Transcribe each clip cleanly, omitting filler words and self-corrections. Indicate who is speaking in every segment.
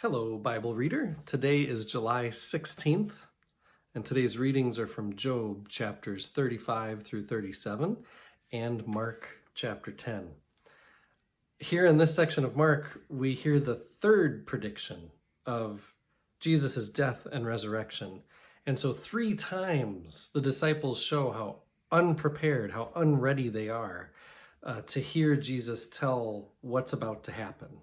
Speaker 1: Hello, Bible reader. Today is July 16th, and today's readings are from Job chapters 35 through 37 and Mark chapter 10. Here in this section of Mark, we hear the third prediction of Jesus' death and resurrection. And so 3 times the disciples show how unprepared, how unready they are to hear Jesus tell what's about to happen.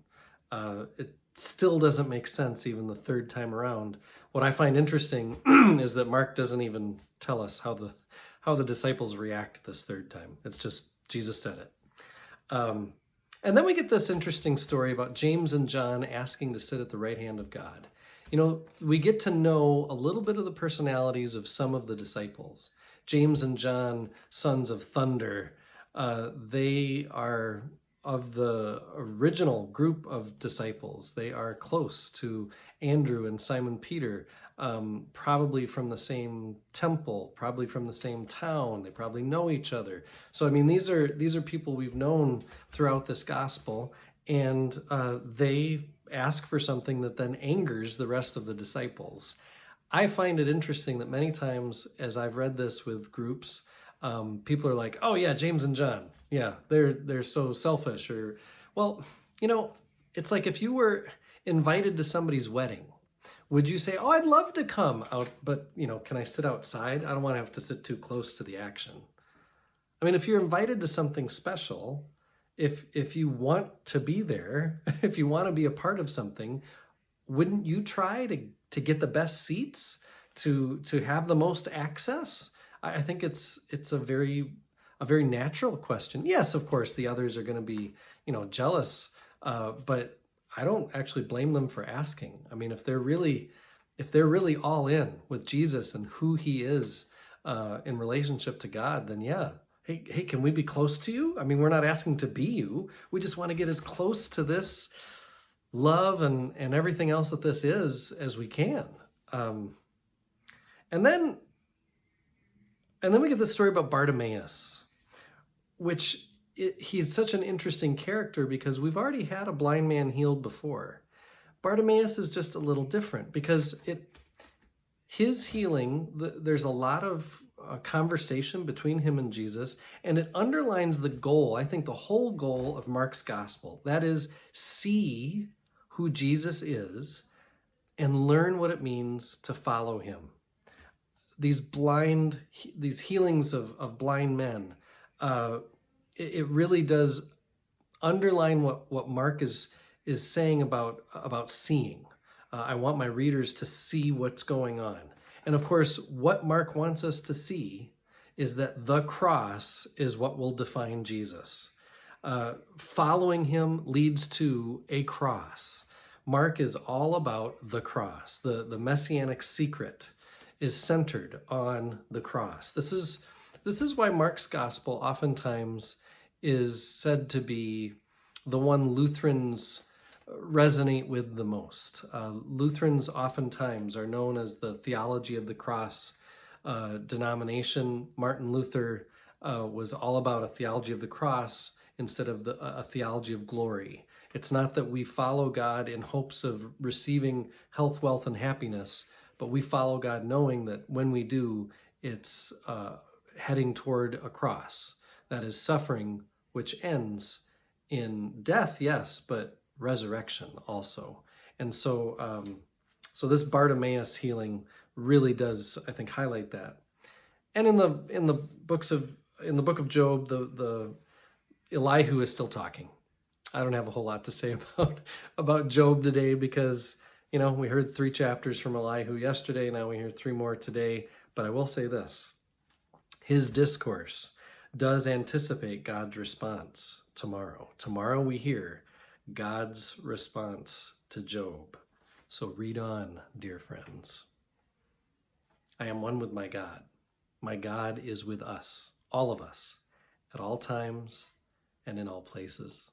Speaker 1: It still doesn't make sense even the third time around. What I find interesting is that Mark doesn't even tell us how the disciples react this third time. It's just Jesus said it. And then we get this interesting story about James and John asking to sit at the right hand of God. You know, we get to know a little bit of the personalities of some of the disciples. James and John, sons of thunder, they are of the original group of disciples. They are close to Andrew and Simon Peter, probably from the same temple, probably from the same town. They probably know each other. So, I mean, these are people we've known throughout this gospel, and they ask for something that then angers the rest of the disciples. I find it interesting that many times as I've read this with groups, people are like, oh yeah, James and John. Yeah, they're so selfish. Or, well, you know, it's like if you were invited to somebody's wedding, would you say, oh, I'd love to come out, but, you know, can I sit outside? I don't want to have to sit too close to the action. I mean, if you're invited to something special, if you want to be there, if you want to be a part of something, wouldn't you try to get the best seats, to have the most access? I think it's a very natural question. Yes, of course, the others are going to be, you know, jealous, but I don't actually blame them for asking. I mean, if they're really all in with Jesus and who he is in relationship to God, then yeah, hey, can we be close to you? I mean, we're not asking to be you. We just want to get as close to this love and everything else that this is as we can. And then we get this story about Bartimaeus, which he's such an interesting character because we've already had a blind man healed before. Bartimaeus is just a little different because his healing, there's a lot of conversation between him and Jesus, and it underlines the goal, I think the whole goal of Mark's gospel. That is, see who Jesus is and learn what it means to follow him. These healings of blind men, it really does underline what Mark is saying about seeing. I want my readers to see what's going on. And of course, what Mark wants us to see is that the cross is what will define Jesus. Following him leads to a cross. Mark is all about the cross. The messianic secret is centered on the cross. This is why Mark's gospel oftentimes is said to be the one Lutherans resonate with the most. Lutherans oftentimes are known as the theology of the cross denomination. Martin Luther was all about a theology of the cross instead of a theology of glory. It's not that we follow God in hopes of receiving health, wealth, and happiness, but we follow God knowing that when we do, it's heading toward a cross. That is suffering, which ends in death, yes, but resurrection also. And so this Bartimaeus healing really does, I think, highlight that. And in the book of Job, the Elihu is still talking. I don't have a whole lot to say about Job today because, you know, we heard 3 chapters from Elihu yesterday. Now we hear 3 more today. But I will say this. His discourse does anticipate God's response tomorrow. Tomorrow we hear God's response to Job. So read on, dear friends. I am one with my God. My God is with us, all of us, at all times and in all places.